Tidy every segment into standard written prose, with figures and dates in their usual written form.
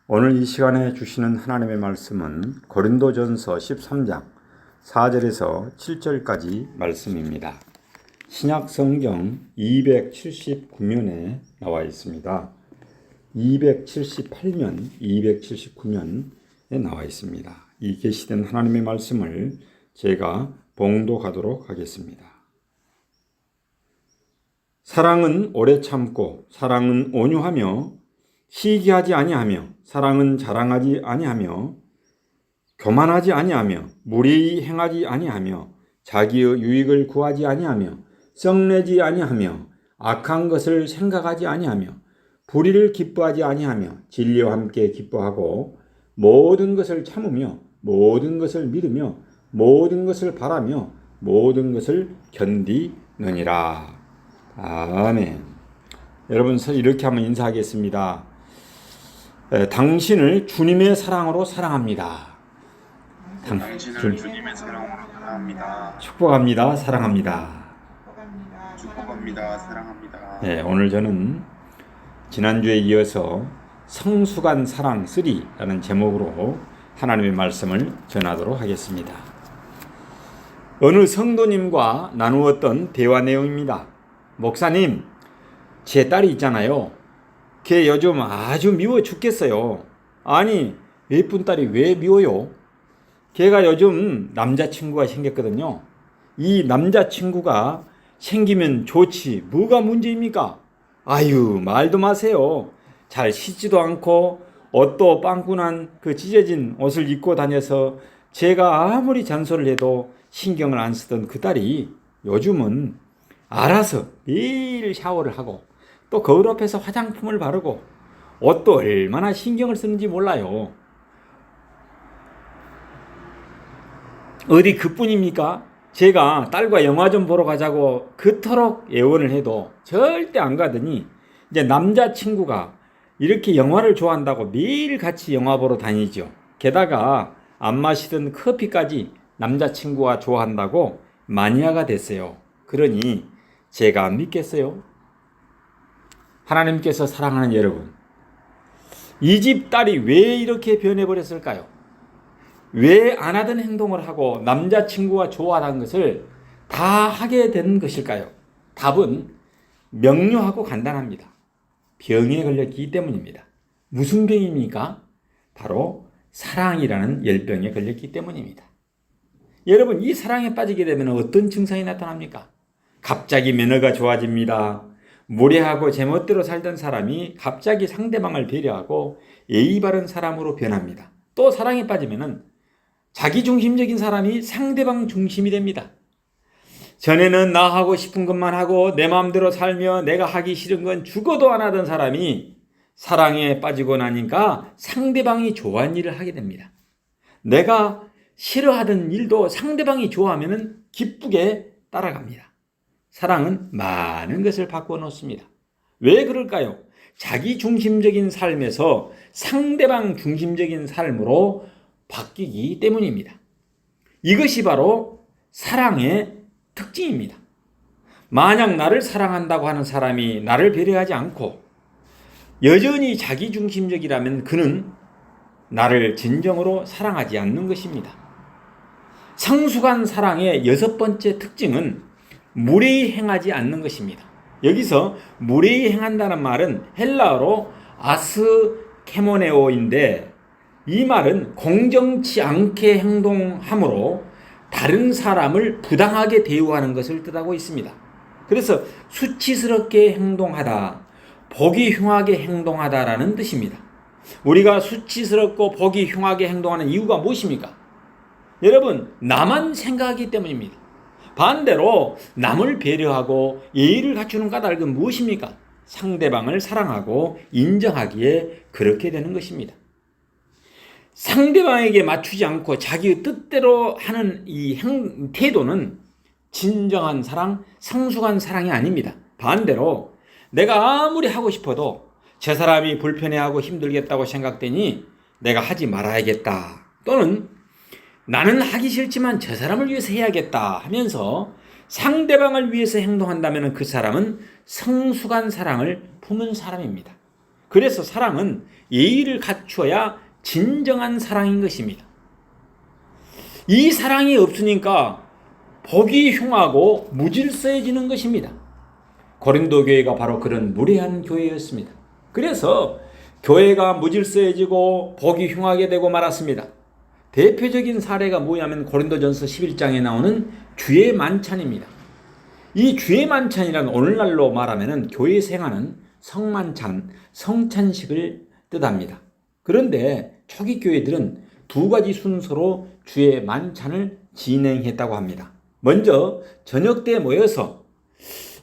오늘 이 시간에 주시는 하나님의 말씀은 고린도전서 13장 4절에서 7절까지 말씀입니다. 신약 성경 279면에 나와 있습니다. 278면, 279면에 나와 있습니다. 이 계시된 하나님의 말씀을 제가 봉독하도록 하겠습니다. 사랑은 오래 참고, 사랑은 온유하며, 시기하지 아니하며, 사랑은 자랑하지 아니하며, 교만하지 아니하며, 무례히 행하지 아니하며, 자기의 유익을 구하지 아니하며, 썩내지 아니하며, 악한 것을 생각하지 아니하며, 불의를 기뻐하지 아니하며, 진리와 함께 기뻐하고, 모든 것을 참으며, 모든 것을 믿으며, 모든 것을 바라며, 모든 것을 견디느니라. 아멘. 여러분, 이렇게 한번 인사하겠습니다. 당신을 주님의 사랑으로 사랑합니다. 당신을 주님의 사랑으로 사랑합니다. 축복합니다. 사랑합니다. 축복합니다. 사랑합니다. 네, 오늘 저는 지난주에 이어서 성숙한 사랑 3라는 제목으로 하나님의 말씀을 전하도록 하겠습니다. 어느 성도님과 나누었던 대화 내용입니다. 목사님, 제 딸이 있잖아요. 걔 요즘 아주 미워 죽겠어요. 아니, 예쁜 딸이 왜 미워요? 걔가 요즘 남자친구가 생겼거든요. 이 남자친구가 생기면 좋지 뭐가 문제입니까? 아유, 말도 마세요. 잘 씻지도 않고 옷도 빵꾸난 그 찢어진 옷을 입고 다녀서 제가 아무리 잔소리를 해도 신경을 안 쓰던 그 딸이 요즘은 알아서 매일 샤워를 하고 또 거울 앞에서 화장품을 바르고 옷도 얼마나 신경을 쓰는지 몰라요. 어디 그뿐입니까? 제가 딸과 영화 좀 보러 가자고 그토록 애원을 해도 절대 안 가더니 이제 남자친구가 이렇게 영화를 좋아한다고 매일 같이 영화 보러 다니죠. 게다가 안 마시던 커피까지 남자친구가 좋아한다고 마니아가 됐어요. 그러니 제가 안 믿겠어요? 하나님께서 사랑하는 여러분, 이 집 딸이 왜 이렇게 변해버렸을까요? 왜 안 하던 행동을 하고 남자친구가 좋아하는 것을 다 하게 된 것일까요? 답은 명료하고 간단합니다. 병에 걸렸기 때문입니다. 무슨 병입니까? 바로 사랑이라는 열병에 걸렸기 때문입니다. 여러분, 이 사랑에 빠지게 되면 어떤 증상이 나타납니까? 갑자기 매너가 좋아집니다. 무례하고 제멋대로 살던 사람이 갑자기 상대방을 배려하고 예의 바른 사람으로 변합니다. 또 사랑에 빠지면은 자기중심적인 사람이 상대방 중심이 됩니다. 전에는 나 하고 싶은 것만 하고 내 마음대로 살며 내가 하기 싫은 건 죽어도 안 하던 사람이 사랑에 빠지고 나니까 상대방이 좋아하는 일을 하게 됩니다. 내가 싫어하던 일도 상대방이 좋아하면 기쁘게 따라갑니다. 사랑은 많은 것을 바꿔 놓습니다. 왜 그럴까요? 자기 중심적인 삶에서 상대방 중심적인 삶으로 바뀌기 때문입니다. 이것이 바로 사랑의 특징입니다. 만약 나를 사랑한다고 하는 사람이 나를 배려하지 않고 여전히 자기 중심적이라면 그는 나를 진정으로 사랑하지 않는 것입니다. 성숙한 사랑의 6번째 특징은 무례히 행하지 않는 것입니다. 여기서 무례히 행한다는 말은 헬라어로 아스케모네오인데 이 말은 공정치 않게 행동함으로 다른 사람을 부당하게 대우하는 것을 뜻하고 있습니다. 그래서 수치스럽게 행동하다, 보기 흉하게 행동하다라는 뜻입니다. 우리가 수치스럽고 보기 흉하게 행동하는 이유가 무엇입니까? 여러분, 나만 생각하기 때문입니다. 반대로 남을 배려하고 예의를 갖추는 까닭은 무엇입니까? 상대방을 사랑하고 인정하기에 그렇게 되는 것입니다. 상대방에게 맞추지 않고 자기의 뜻대로 하는 이 태도는 진정한 사랑, 성숙한 사랑이 아닙니다. 반대로 내가 아무리 하고 싶어도 저 사람이 불편해하고 힘들겠다고 생각되니 내가 하지 말아야겠다, 또는 나는 하기 싫지만 저 사람을 위해서 해야겠다 하면서 상대방을 위해서 행동한다면 그 사람은 성숙한 사랑을 품은 사람입니다. 그래서 사랑은 예의를 갖추어야 진정한 사랑인 것입니다. 이 사랑이 없으니까 복이 흉하고 무질서해지는 것입니다. 고린도 교회가 바로 그런 무례한 교회였습니다. 그래서 교회가 무질서해지고 복이 흉하게 되고 말았습니다. 대표적인 사례가 뭐냐면 고린도전서 11장에 나오는 주의 만찬입니다. 이 주의 만찬이란 오늘날로 말하면 교회에서 행하는 성만찬, 성찬식을 뜻합니다. 그런데 초기 교회들은 두 가지 순서로 주의 만찬을 진행했다고 합니다. 먼저 저녁 때 모여서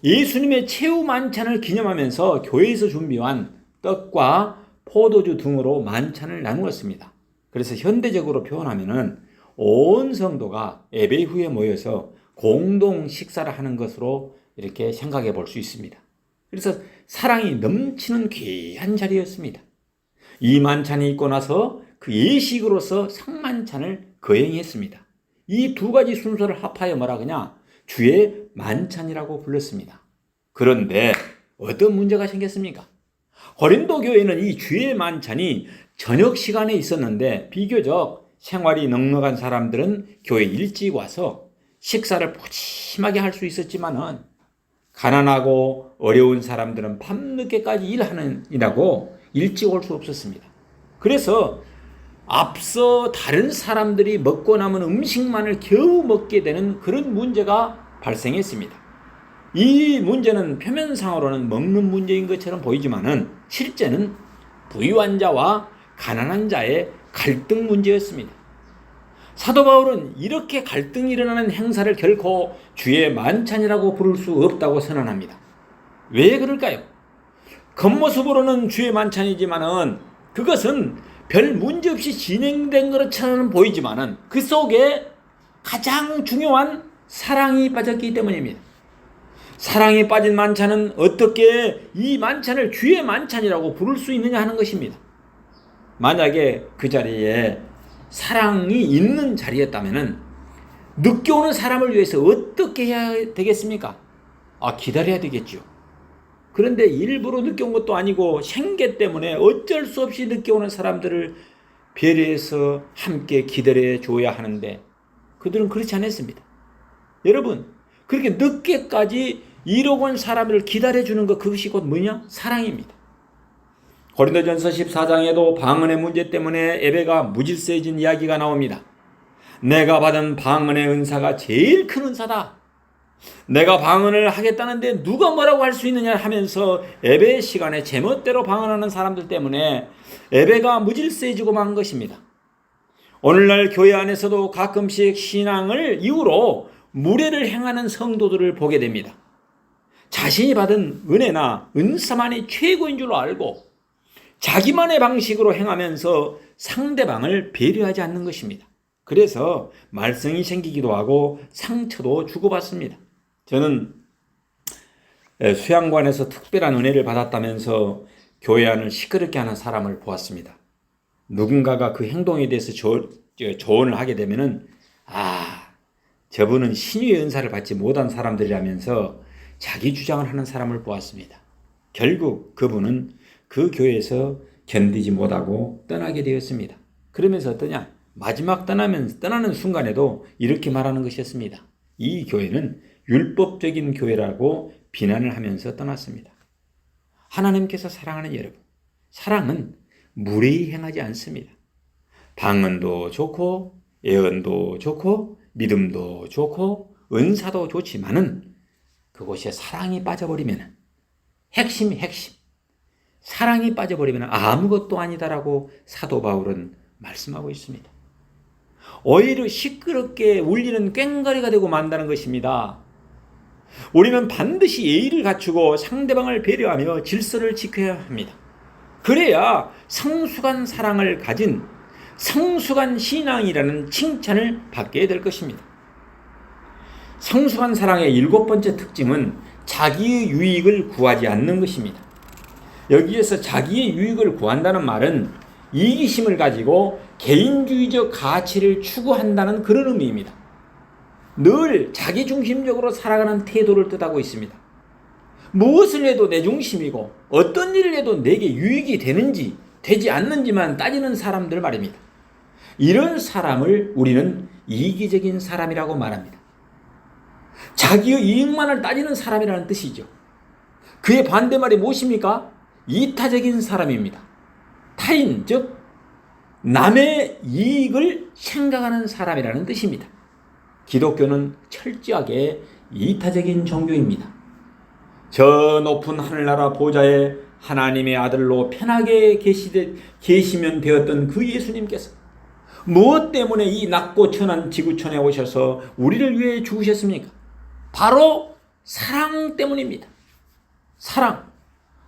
예수님의 최후 만찬을 기념하면서 교회에서 준비한 떡과 포도주 등으로 만찬을 나누었습니다. 그래서 현대적으로 표현하면은 온 성도가 예배 후에 모여서 공동 식사를 하는 것으로 이렇게 생각해 볼 수 있습니다. 그래서 사랑이 넘치는 귀한 자리였습니다. 이 만찬이 있고 나서 그 예식으로서 성만찬을 거행했습니다. 이 두 가지 순서를 합하여 뭐라 그냐? 주의 만찬이라고 불렀습니다. 그런데 어떤 문제가 생겼습니까? 고린도 교회는 이 주의 만찬이 저녁 시간에 있었는데 비교적 생활이 넉넉한 사람들은 교회 일찍 와서 식사를 푸짐하게 할 수 있었지만은 가난하고 어려운 사람들은 밤늦게까지 일하느라고 일찍 올 수 없었습니다. 그래서 앞서 다른 사람들이 먹고 남은 음식만을 겨우 먹게 되는 그런 문제가 발생했습니다. 이 문제는 표면상으로는 먹는 문제인 것처럼 보이지만은 실제는 부유한 자와 가난한 자의 갈등 문제였습니다. 사도 바울은 이렇게 갈등이 일어나는 행사를 결코 주의 만찬이라고 부를 수 없다고 선언합니다. 왜 그럴까요? 겉모습으로는 주의 만찬이지만은 그것은 별 문제 없이 진행된 것처럼 보이지만은 그 속에 가장 중요한 사랑이 빠졌기 때문입니다. 사랑이 빠진 만찬은 어떻게 이 만찬을 주의 만찬이라고 부를 수 있느냐 하는 것입니다. 만약에 그 자리에 사랑이 있는 자리였다면 늦게 오는 사람을 위해서 어떻게 해야 되겠습니까? 기다려야 되겠죠. 그런데 일부러 늦게 온 것도 아니고 생계 때문에 어쩔 수 없이 늦게 오는 사람들을 배려해서 함께 기다려 줘야 하는데 그들은 그렇지 않았습니다. 여러분, 그렇게 늦게까지 이러고 온 사람을 기다려주는 것, 그것이 곧 뭐냐? 사랑입니다. 고린도전서 14장에도 방언의 문제 때문에 예배가 무질서해진 이야기가 나옵니다. 내가 받은 방언의 은사가 제일 큰 은사다. 내가 방언을 하겠다는데 누가 뭐라고 할 수 있느냐 하면서 예배 시간에 제멋대로 방언하는 사람들 때문에 예배가 무질서해지고 만 것입니다. 오늘날 교회 안에서도 가끔씩 신앙을 이유로 무례를 행하는 성도들을 보게 됩니다. 자신이 받은 은혜나 은사만이 최고인 줄 알고 자기만의 방식으로 행하면서 상대방을 배려하지 않는 것입니다. 그래서 말썽이 생기기도 하고 상처도 주고받습니다. 저는 수양관에서 특별한 은혜를 받았다면서 교회 안을 시끄럽게 하는 사람을 보았습니다. 누군가가 그 행동에 대해서 조언을 하게 되면은 저분은 신유의 은사를 받지 못한 사람들이라면서 자기 주장을 하는 사람을 보았습니다. 결국 그분은 그 교회에서 견디지 못하고 떠나게 되었습니다. 그러면서 어떠냐? 마지막 떠나는 순간에도 이렇게 말하는 것이었습니다. 이 교회는 율법적인 교회라고 비난을 하면서 떠났습니다. 하나님께서 사랑하는 여러분, 사랑은 무례히 행하지 않습니다. 방언도 좋고 예언도 좋고 믿음도 좋고 은사도 좋지만은 그곳에 사랑이 빠져버리면 핵심 사랑이 빠져버리면 아무것도 아니다라고 사도 바울은 말씀하고 있습니다. 오히려 시끄럽게 울리는 꽹과리가 되고 만다는 것입니다. 우리는 반드시 예의를 갖추고 상대방을 배려하며 질서를 지켜야 합니다. 그래야 성숙한 사랑을 가진 성숙한 신앙이라는 칭찬을 받게 될 것입니다. 성숙한 사랑의 7번째 특징은 자기의 유익을 구하지 않는 것입니다. 여기에서 자기의 유익을 구한다는 말은 이기심을 가지고 개인주의적 가치를 추구한다는 그런 의미입니다. 늘 자기중심적으로 살아가는 태도를 뜻하고 있습니다. 무엇을 해도 내 중심이고 어떤 일을 해도 내게 유익이 되는지 되지 않는지만 따지는 사람들 말입니다. 이런 사람을 우리는 이기적인 사람이라고 말합니다. 자기의 이익만을 따지는 사람이라는 뜻이죠. 그의 반대말이 무엇입니까? 이타적인 사람입니다. 타인, 즉 남의 이익을 생각하는 사람이라는 뜻입니다. 기독교는 철저하게 이타적인 종교입니다. 저 높은 하늘나라 보좌에 하나님의 아들로 편하게 계시면 되었던 그 예수님께서 무엇 때문에 이 낮고 천한 지구촌에 오셔서 우리를 위해 죽으셨습니까? 바로 사랑 때문입니다. 사랑.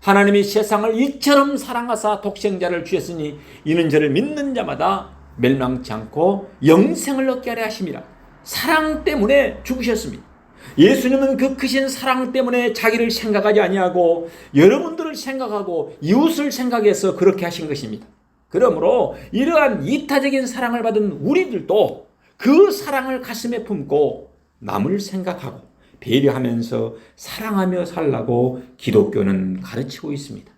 하나님이 세상을 이처럼 사랑하사 독생자를 주셨으니 이는 저를 믿는 자마다 멸망치 않고 영생을 얻게 하려 하심이라. 사랑 때문에 죽으셨습니다. 예수님은 그 크신 사랑 때문에 자기를 생각하지 아니하고 여러분들을 생각하고 이웃을 생각해서 그렇게 하신 것입니다. 그러므로 이러한 이타적인 사랑을 받은 우리들도 그 사랑을 가슴에 품고 남을 생각하고 배려하면서 사랑하며 살라고 기독교는 가르치고 있습니다.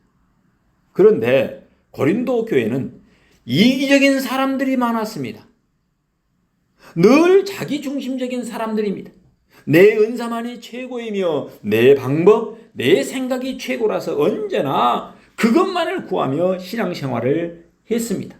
그런데 고린도 교회는 이기적인 사람들이 많았습니다. 늘 자기중심적인 사람들입니다. 내 은사만이 최고이며 내 방법, 내 생각이 최고라서 언제나 그것만을 구하며 신앙생활을 했습니다.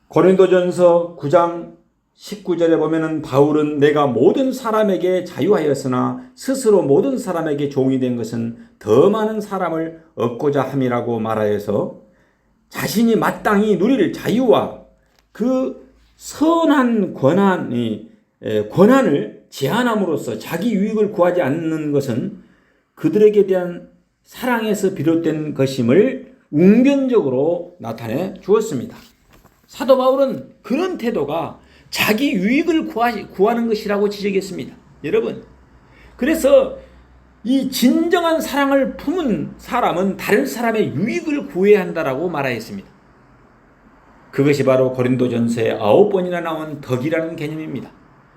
고린도전서 9장 19절에 보면은 바울은 내가 모든 사람에게 자유하였으나 스스로 모든 사람에게 종이 된 것은 더 많은 사람을 얻고자 함이라고 말하여서 자신이 마땅히 누릴 자유와 그 선한 권한을 제한함으로써 자기 유익을 구하지 않는 것은 그들에게 대한 사랑에서 비롯된 것임을 웅변적으로 나타내 주었습니다. 사도 바울은 그런 태도가 자기 유익을 구하는 것이라고 지적했습니다. 여러분, 그래서 이 진정한 사랑을 품은 사람은 다른 사람의 유익을 구해야 한다라고 말하였습니다. 그것이 바로 고린도전서에 9번이나 나온 덕이라는 개념입니다.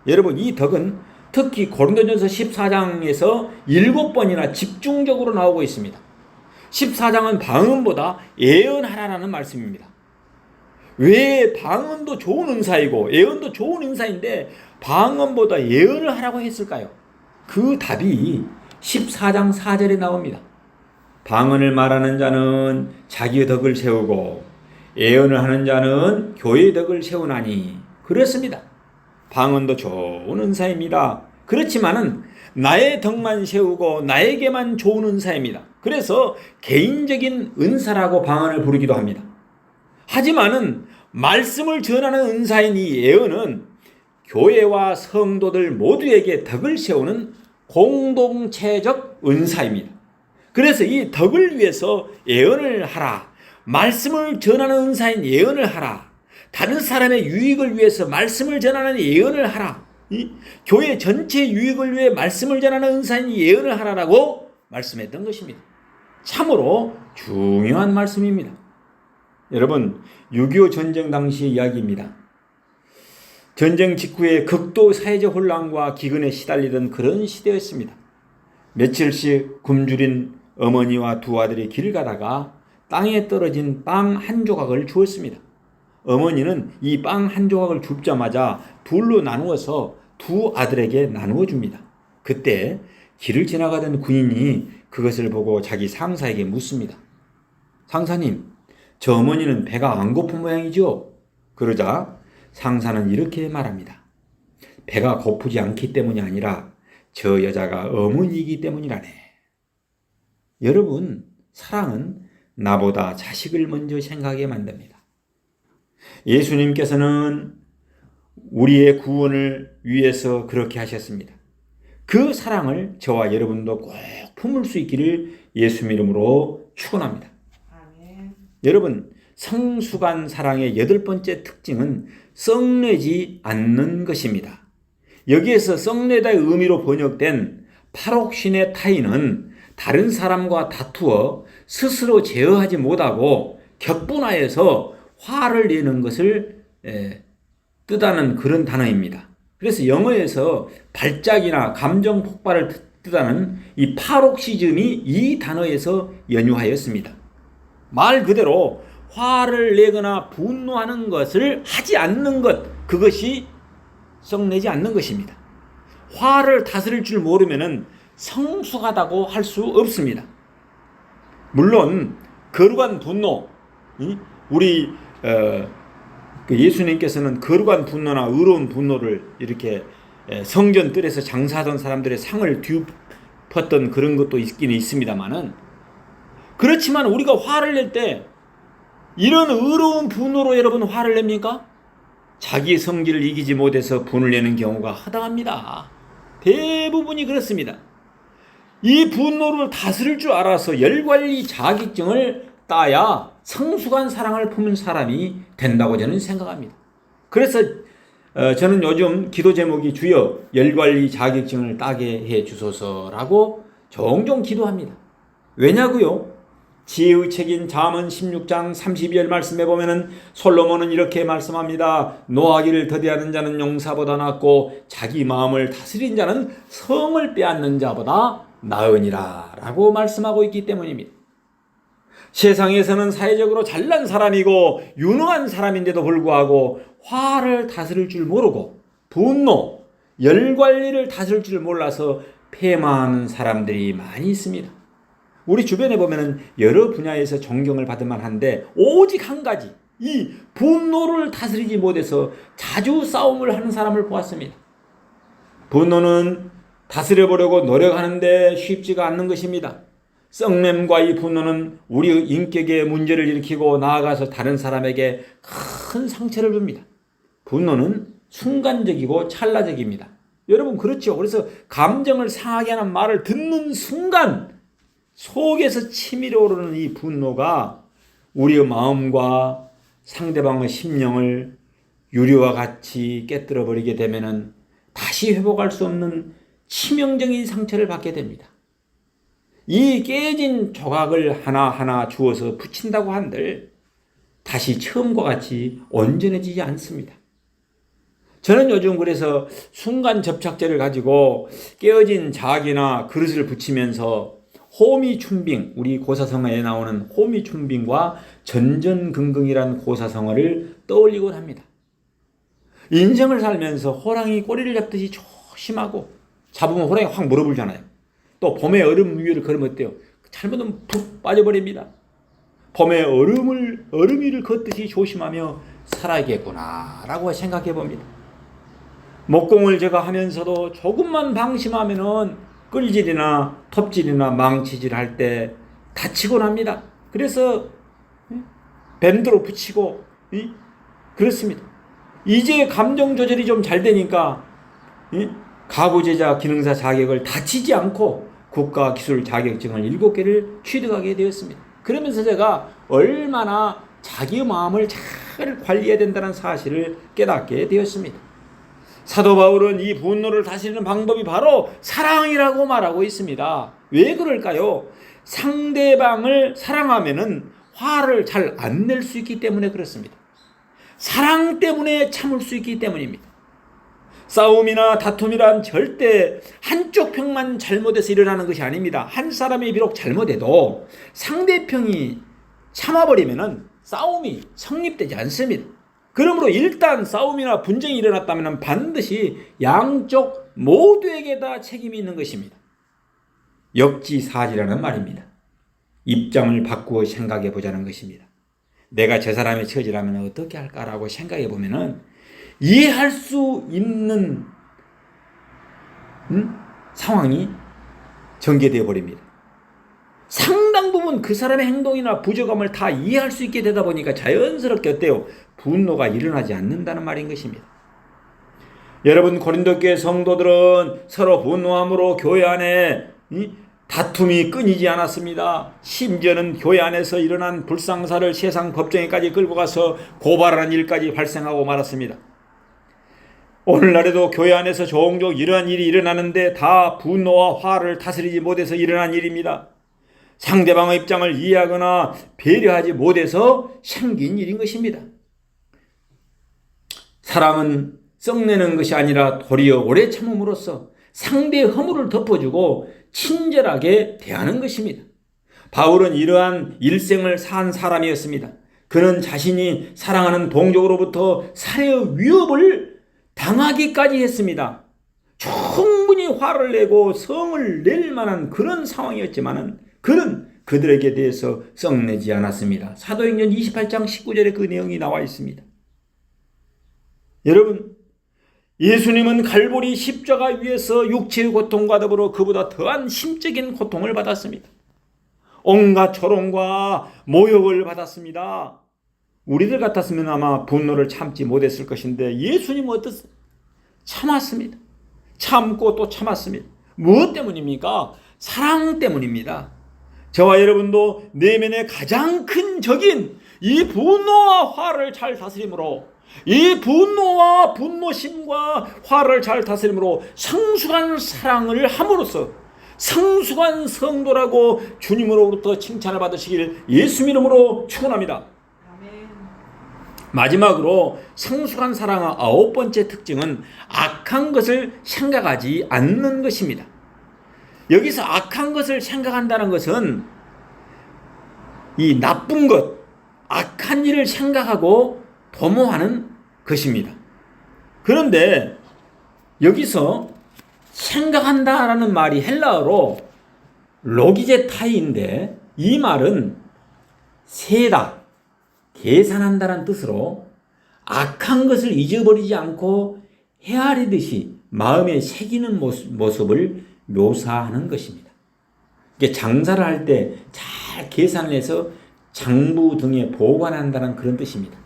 여러분, 이 덕은 특히 고린도전서 14장에서 7번이나 집중적으로 나오고 있습니다. 14장은 방언보다 예언하라는 말씀입니다. 왜 방언도 좋은 은사이고 예언도 좋은 은사인데 방언보다 예언을 하라고 했을까요? 그 답이 14장 4절에 나옵니다. 방언을 말하는 자는 자기의 덕을 세우고 예언을 하는 자는 교회의 덕을 세우나니. 그렇습니다. 방언도 좋은 은사입니다. 그렇지만은 나의 덕만 세우고 나에게만 좋은 은사입니다. 그래서 개인적인 은사라고 방언을 부르기도 합니다. 하지만은 말씀을 전하는 은사인 이 예언은 교회와 성도들 모두에게 덕을 세우는 공동체적 은사입니다. 그래서 이 덕을 위해서 예언을 하라. 말씀을 전하는 은사인 예언을 하라. 다른 사람의 유익을 위해서 말씀을 전하는 예언을 하라. 이 교회 전체 유익을 위해 말씀을 전하는 은사인 예언을 하라라고 말씀했던 것입니다. 참으로 중요한 말씀입니다. 여러분, 6.25 전쟁 당시의 이야기입니다. 전쟁 직후에 극도 사회적 혼란과 기근에 시달리던 그런 시대였습니다. 며칠씩 굶주린 어머니와 두 아들이 길 가다가 땅에 떨어진 빵 한 조각을 주었습니다. 어머니는 이 빵 한 조각을 줍자마자 둘로 나누어서 두 아들에게 나누어 줍니다. 그때 길을 지나가던 군인이 그것을 보고 자기 상사에게 묻습니다. 상사님, 저 어머니는 배가 안 고픈 모양이죠? 그러자 상사는 이렇게 말합니다. 배가 고프지 않기 때문이 아니라 저 여자가 어머니이기 때문이라네. 여러분, 사랑은 나보다 자식을 먼저 생각하게 만듭니다. 예수님께서는 우리의 구원을 위해서 그렇게 하셨습니다. 그 사랑을 저와 여러분도 꼭 품을 수 있기를 예수 이름으로 축원합니다. 여러분, 성숙한 사랑의 8번째 특징은 썩내지 않는 것입니다. 여기에서 썩내다의 의미로 번역된 팔옥신의 타인은 다른 사람과 다투어 스스로 제어하지 못하고 격분하여서 화를 내는 것을 뜻하는 그런 단어입니다. 그래서 영어에서 발작이나 감정 폭발을 뜻하는 이 파록시즘이 이 단어에서 연유하였습니다. 말 그대로 화를 내거나 분노하는 것을 하지 않는 것, 그것이 썩내지 않는 것입니다. 화를 다스릴 줄 모르면 성숙하다고 할 수 없습니다. 물론 거룩한 분노, 우리 예수님께서는 거룩한 분노나 의로운 분노를 이렇게 성전 뜰에서 장사하던 사람들의 상을 뒤엎었던 그런 것도 있긴 있습니다만은, 그렇지만 우리가 화를 낼 때 이런 의로운 분노로 여러분 화를 냅니까? 자기 성질을 이기지 못해서 분을 내는 경우가 허다합니다. 대부분이 그렇습니다. 이 분노를 다스릴 줄 알아서 열관리 자격증을 따야 성숙한 사랑을 품은 사람이 된다고 저는 생각합니다. 그래서 저는 요즘 기도 제목이 주여 열관리 자격증을 따게 해 주소서라고 종종 기도합니다. 왜냐고요? 지혜의 책인 잠언 16장 32절 말씀에 보면은 솔로몬은 이렇게 말씀합니다. 노하기를 더디하는 자는 용사보다 낫고 자기 마음을 다스린 자는 성을 빼앗는 자보다 나으니라 라고 말씀하고 있기 때문입니다. 세상에서는 사회적으로 잘난 사람이고 유능한 사람인데도 불구하고 화를 다스릴 줄 모르고 분노, 열관리를 다스릴 줄 몰라서 패망하는 사람들이 많이 있습니다. 우리 주변에 보면은 여러 분야에서 존경을 받을 만한데 오직 한 가지, 이 분노를 다스리지 못해서 자주 싸움을 하는 사람을 보았습니다. 분노는 다스려보려고 노력하는데 쉽지가 않는 것입니다. 썩냄과 이 분노는 우리의 인격에 문제를 일으키고 나아가서 다른 사람에게 큰 상처를 줍니다. 분노는 순간적이고 찰나적입니다. 여러분 그렇죠? 그래서 감정을 상하게 하는 말을 듣는 순간 속에서 치밀어 오르는 이 분노가 우리의 마음과 상대방의 심령을 유리와 같이 깨뜨려 버리게 되면은 다시 회복할 수 없는 치명적인 상처를 받게 됩니다. 이 깨진 조각을 하나하나 주워서 붙인다고 한들 다시 처음과 같이 온전해지지 않습니다. 저는 요즘 그래서 순간 접착제를 가지고 깨어진 자기나 그릇을 붙이면서 호미춘빙, 우리 고사성어에 나오는 호미춘빙과 전전긍긍이라는 고사성어를 떠올리곤 합니다. 인생을 살면서 호랑이 꼬리를 잡듯이 조심하고 잡으면 호랑이 확 물어불잖아요. 또 봄에 얼음 위를 걸으면 어때요? 잘못하면 푹 빠져버립니다. 봄에 얼음 위를 걷듯이 조심하며 살아야겠구나 라고 생각해 봅니다. 목공을 제가 하면서도 조금만 방심하면은 끌질이나 톱질이나 망치질 할 때 다치곤 합니다. 그래서 밴드로 붙이고 그렇습니다. 이제 감정 조절이 좀 잘 되니까 가구제자 기능사 자격을 다치지 않고 국가기술 자격증을 7개를 취득하게 되었습니다. 그러면서 제가 얼마나 자기 마음을 잘 관리해야 된다는 사실을 깨닫게 되었습니다. 사도 바울은 이 분노를 다스리는 방법이 바로 사랑이라고 말하고 있습니다. 왜 그럴까요? 상대방을 사랑하면은 화를 잘 안 낼 수 있기 때문에 그렇습니다. 사랑 때문에 참을 수 있기 때문입니다. 싸움이나 다툼이란 절대 한쪽 편만 잘못해서 일어나는 것이 아닙니다. 한 사람이 비록 잘못해도 상대편이 참아버리면은 싸움이 성립되지 않습니다. 그러므로 일단 싸움이나 분쟁이 일어났다면 반드시 양쪽 모두에게 다 책임이 있는 것입니다. 역지사지라는 말입니다. 입장을 바꾸어 생각해 보자는 것입니다. 내가 저 사람의 처지라면 어떻게 할까라고 생각해 보면은 이해할 수 있는 상황이 전개되어 버립니다. 상당 부분 그 사람의 행동이나 부족함을 다 이해할 수 있게 되다 보니까 자연스럽게 어때요? 분노가 일어나지 않는다는 말인 것입니다. 여러분 고린도 교회 성도들은 서로 분노함으로 교회 안에 다툼이 끊이지 않았습니다. 심지어는 교회 안에서 일어난 불상사를 세상 법정에까지 끌고 가서 고발하는 일까지 발생하고 말았습니다. 오늘날에도 교회 안에서 종종 이러한 일이 일어나는데 다 분노와 화를 다스리지 못해서 일어난 일입니다. 상대방의 입장을 이해하거나 배려하지 못해서 생긴 일인 것입니다. 사람은 썩내는 것이 아니라 도리어 오래 참음으로써 상대의 허물을 덮어주고 친절하게 대하는 것입니다. 바울은 이러한 일생을 산 사람이었습니다. 그는 자신이 사랑하는 동족으로부터 살해의 위협을 당하기까지 했습니다. 충분히 화를 내고 성을 낼 만한 그런 상황이었지만 그는 그들에게 대해서 썩내지 않았습니다. 사도행전 28장 19절에 그 내용이 나와 있습니다. 여러분, 예수님은 갈보리 십자가 위에서 육체의 고통과 더불어 그보다 더한 심적인 고통을 받았습니다. 온갖 조롱과 모욕을 받았습니다. 우리들 같았으면 아마 분노를 참지 못했을 것인데 예수님은 어떻습니까? 참았습니다. 참고 또 참았습니다. 무엇 때문입니까? 사랑 때문입니다. 저와 여러분도 내면의 가장 큰 적인 이 분노와 화를 잘 다스림으로, 이 분노와 분노심과 화를 잘 다스림으로 성숙한 사랑을 함으로써 성숙한 성도라고 주님으로부터 칭찬을 받으시길 예수 이름으로 축원합니다. 마지막으로 성숙한 사랑의 9번째 특징은 악한 것을 생각하지 않는 것입니다. 여기서 악한 것을 생각한다는 것은 이 나쁜 것, 악한 일을 생각하고 도모하는 것입니다. 그런데 여기서 생각한다라는 말이 헬라어로 로기제타이인데 이 말은 세다, 계산한다는 뜻으로 악한 것을 잊어버리지 않고 헤아리듯이 마음에 새기는 모습을 묘사하는 것입니다. 이게 장사를 할 때 잘 계산을 해서 장부 등에 보관한다는 그런 뜻입니다.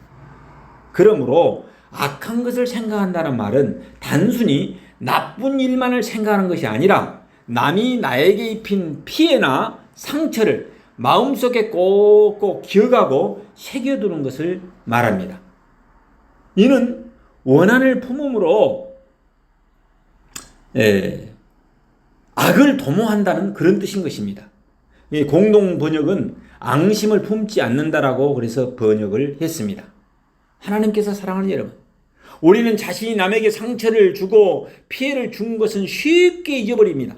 그러므로 악한 것을 생각한다는 말은 단순히 나쁜 일만을 생각하는 것이 아니라 남이 나에게 입힌 피해나 상처를 마음속에 꼭꼭 기억하고 새겨두는 것을 말합니다. 이는 원한을 품음으로 악을 도모한다는 그런 뜻인 것입니다. 공동 번역은 앙심을 품지 않는다라고 그래서 번역을 했습니다. 하나님께서 사랑하는 여러분, 우리는 자신이 남에게 상처를 주고 피해를 준 것은 쉽게 잊어버립니다.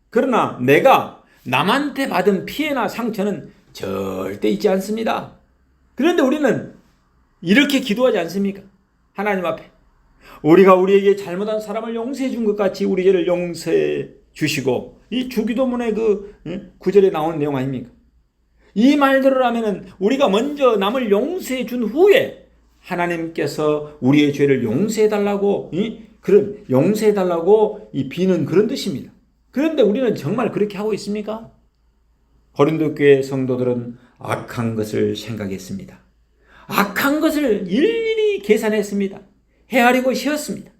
그러나 내가 남한테 받은 피해나 상처는 절대 잊지 않습니다. 그런데 우리는 이렇게 기도하지 않습니까? 하나님 앞에 우리가 우리에게 잘못한 사람을 용서해 준 것 같이 우리 죄를 용서해 주시고, 이 주기도문의 그 구절에 나온 내용 아닙니까? 이 말들을 하면은 우리가 먼저 남을 용서해 준 후에 하나님께서 우리의 죄를 용서해 달라고, 그런 용서해 달라고 비는 그런 뜻입니다. 그런데 우리는 정말 그렇게 하고 있습니까? 고린도 교회 성도들은 악한 것을 생각했습니다. 악한 것을 일일이 계산했습니다. 헤아리고 쉬었습니다.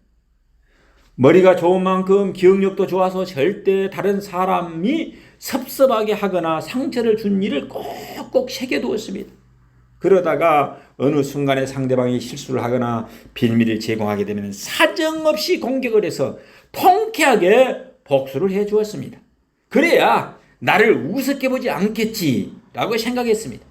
머리가 좋은 만큼 기억력도 좋아서 절대 다른 사람이 섭섭하게 하거나 상처를 준 일을 꼭꼭 새겨두었습니다. 그러다가 어느 순간에 상대방이 실수를 하거나 비밀을 제공하게 되면 사정없이 공격을 해서 통쾌하게 복수를 해주었습니다. 그래야 나를 우습게 보지 않겠지라고 생각했습니다.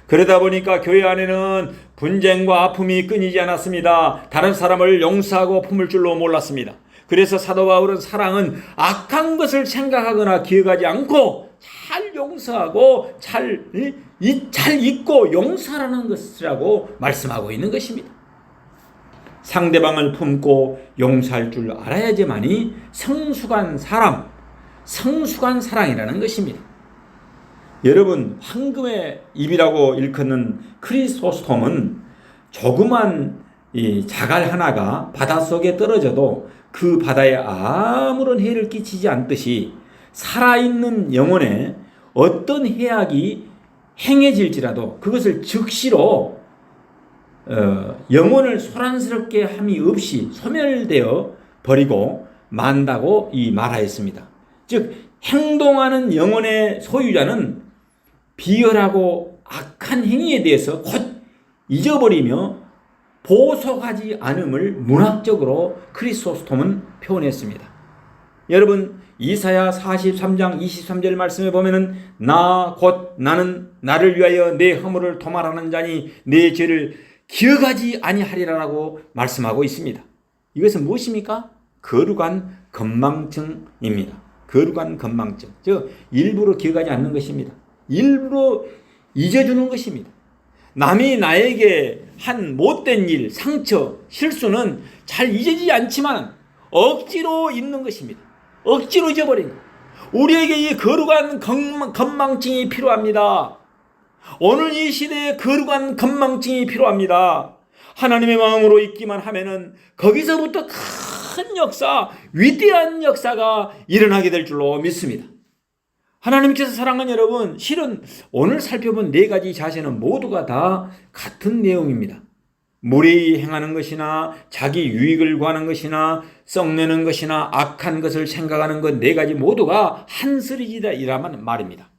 그러다 보니까 교회 안에는 분쟁과 아픔이 끊이지 않았습니다. 다른 사람을 용서하고 품을 줄로 몰랐습니다. 그래서 사도 바울은 사랑은 악한 것을 생각하거나 기억하지 않고 잘 용서하고 잘 잊고 용서하라는 것이라고 말씀하고 있는 것입니다. 상대방을 품고 용서할 줄 알아야지만이 성숙한 사람, 성숙한 사랑이라는 것입니다. 여러분, 황금의 입이라고 일컫는 크리소스톰은 조그만 이 자갈 하나가 바닷속에 떨어져도 그 바다에 아무런 해를 끼치지 않듯이 살아있는 영혼에 어떤 해악이 행해질지라도 그것을 즉시로 영혼을 소란스럽게 함이 없이 소멸되어 버리고 만다고 말하였습니다. 즉 행동하는 영혼의 소유자는 비열하고 악한 행위에 대해서 곧 잊어버리며 보속하지 않음을 문학적으로 크리소스톰은 표현했습니다. 여러분, 이사야 43장 23절 말씀에 보면은 나는 나를 위하여 내 허물을 도말하는 자니 내 죄를 기억하지 아니하리라고 말씀하고 있습니다. 이것은 무엇입니까? 거룩한 건망증입니다. 거룩한 건망증. 즉 일부러 기억하지 않는 것입니다. 일부러 잊어주는 것입니다. 남이 나에게 한 못된 일, 상처, 실수는 잘 잊어지지 않지만 억지로 잊는 것입니다. 억지로 잊어버린 것. 우리에게 이 거룩한 건망증이 필요합니다. 오늘 이 시대에 거룩한 건망증이 필요합니다. 하나님의 마음으로 있기만 하면은 거기서부터 큰 역사, 위대한 역사가 일어나게 될 줄로 믿습니다. 하나님께서 사랑하는 여러분, 실은 오늘 살펴본 네 가지 자세는 모두가 다 같은 내용입니다. 무례히 행하는 것이나 자기 유익을 구하는 것이나 썩내는 것이나 악한 것을 생각하는 것 네 가지 모두가 한스러지다이라는 말입니다.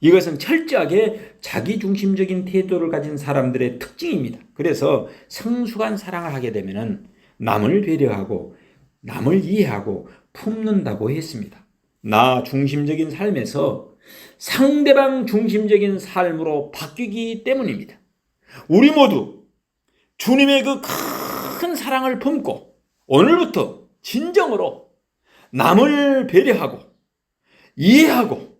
이것은 철저하게 자기중심적인 태도를 가진 사람들의 특징입니다. 그래서 성숙한 사랑을 하게 되면 남을 배려하고 남을 이해하고 품는다고 했습니다. 나 중심적인 삶에서 상대방 중심적인 삶으로 바뀌기 때문입니다. 우리 모두 주님의 그 큰 사랑을 품고 오늘부터 진정으로 남을 배려하고 이해하고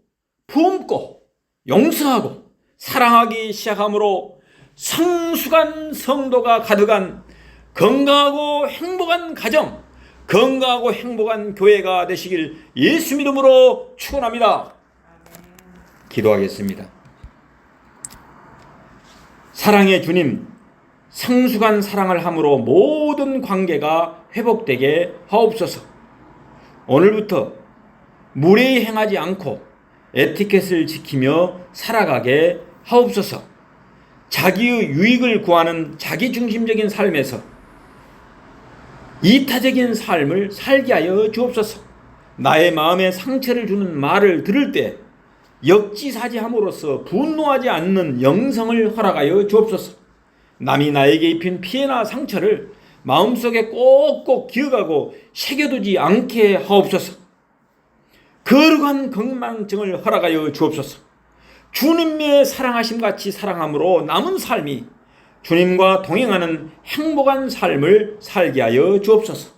품고 용서하고 사랑하기 시작함으로 성숙한 성도가 가득한 건강하고 행복한 가정, 건강하고 행복한 교회가 되시길 예수 이름으로 축원합니다. 기도하겠습니다. 사랑의 주님, 성숙한 사랑을 함으로 모든 관계가 회복되게 하옵소서. 오늘부터 무례히 행하지 않고 에티켓을 지키며 살아가게 하옵소서. 자기의 유익을 구하는 자기중심적인 삶에서 이타적인 삶을 살게 하여 주옵소서. 나의 마음에 상처를 주는 말을 들을 때 역지사지함으로써 분노하지 않는 영성을 허락하여 주옵소서. 남이 나에게 입힌 피해나 상처를 마음속에 꼭꼭 기억하고 새겨두지 않게 하옵소서. 거룩한 건망증을 허락하여 주옵소서. 주님의 사랑하심 같이 사랑함으로 남은 삶이 주님과 동행하는 행복한 삶을 살게 하여 주옵소서.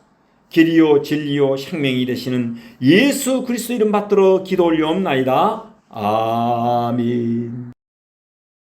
길이요 진리요 생명이 되시는 예수 그리스도 이름 받들어 기도 올리옵나이다. 아멘.